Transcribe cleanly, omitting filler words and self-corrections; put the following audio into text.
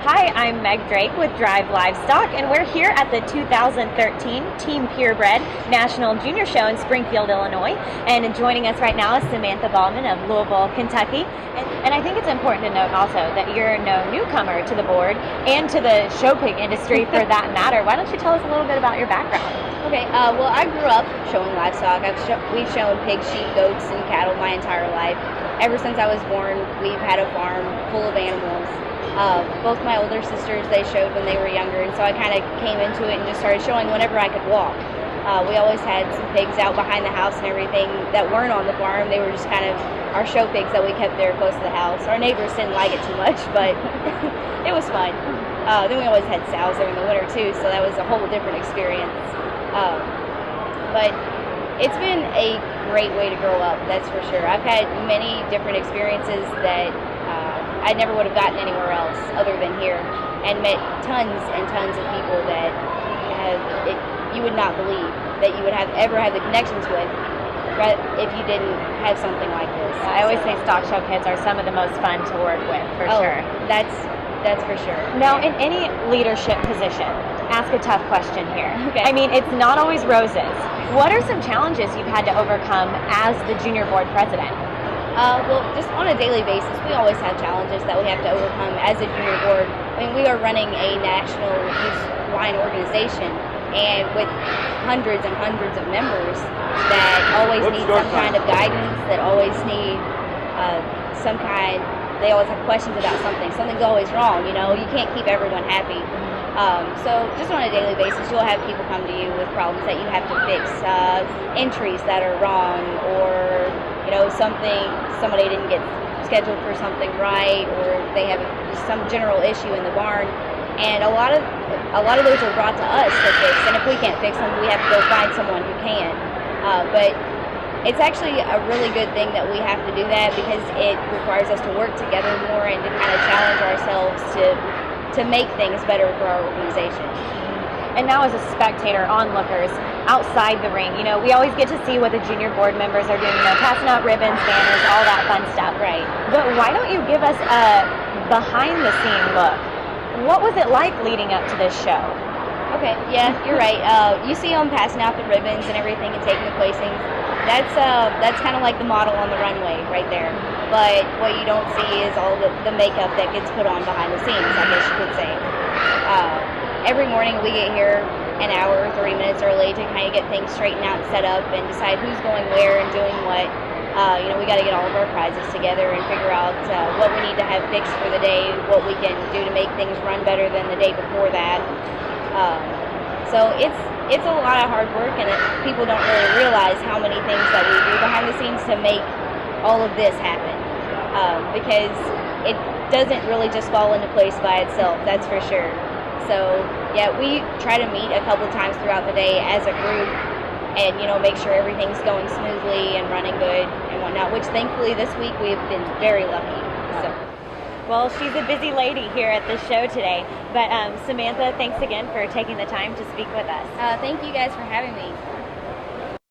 Hi, I'm Meg Drake with Drive Livestock, and we're here at the 2013 Team Purebred National Junior Show in Springfield, Illinois. And joining us right now is Samantha Ballman of Louisville, Kentucky. And I think it's important to note also that you're no newcomer to the board and to the show pig industry for that matter. Why don't you tell us a little bit about your background? Okay, well, I grew up showing livestock. We've shown pigs, sheep, goats, and cattle my entire life. Ever since I was born, we've had a farm full of animals. Both my older sisters, they showed when they were younger, and so I kind of came into it and just started showing whenever I could walk. We always had some pigs out behind the house and everything that weren't on the farm. They were just kind of our show pigs that we kept there close to the house. Our neighbors didn't like it too much, but it was fun. Then we always had sows there in the winter too, so that was a whole different experience. But it's been a great way to grow up, that's for sure. I've had many different experiences that I never would have gotten anywhere else other than here, and met tons and tons of people that you would not believe that you would ever have the connections with if you didn't have something like this. I always say stock show kids are some of the most fun to work with, for sure. That's for sure. Now, in any leadership position, ask a tough question here. Okay. I mean, it's not always roses. What are some challenges you've had to overcome as the junior board president? Well, just on a daily basis, we always have challenges that we have to overcome as a junior board. I mean, we are running a national youth line organization, and with hundreds and hundreds of members that always need some kind of guidance, that always need they always have questions about something. Something's always wrong, you know. You can't keep everyone happy. So just on a daily basis, you'll have people come to you with problems that you have to fix, entries that are wrong, or somebody didn't get scheduled for something right, or they have some general issue in the barn, and a lot of those are brought to us to fix. And if we can't fix them, we have to go find someone who can. But it's actually a really good thing that we have to do that, because it requires us to work together more and to kind of challenge ourselves to make things better for our organization. And now as a spectator, onlookers, outside the ring, we always get to see what the junior board members are doing, passing out ribbons, banners, all that fun stuff. Right. But why don't you give us a behind-the-scene look? What was it like leading up to this show? Okay, yeah, you're right. You see them passing out the ribbons and everything and taking the placings. That's kind of like the model on the runway right there. But what you don't see is all the makeup that gets put on behind the scenes, I guess you could say. Every morning we get here an hour or 30 minutes early to kind of get things straightened out and set up and decide who's going where and doing what. We got to get all of our prizes together and figure out what we need to have fixed for the day, what we can do to make things run better than the day before that. So it's a lot of hard work, and people don't really realize how many things that we do behind the scenes to make all of this happen, because it doesn't really just fall into place by itself, that's for sure. So yeah, we try to meet a couple of times throughout the day as a group and make sure everything's going smoothly and running good and whatnot, which thankfully this week we've been very lucky. So. Well, she's a busy lady here at the show today. But Samantha, thanks again for taking the time to speak with us. Thank you guys for having me.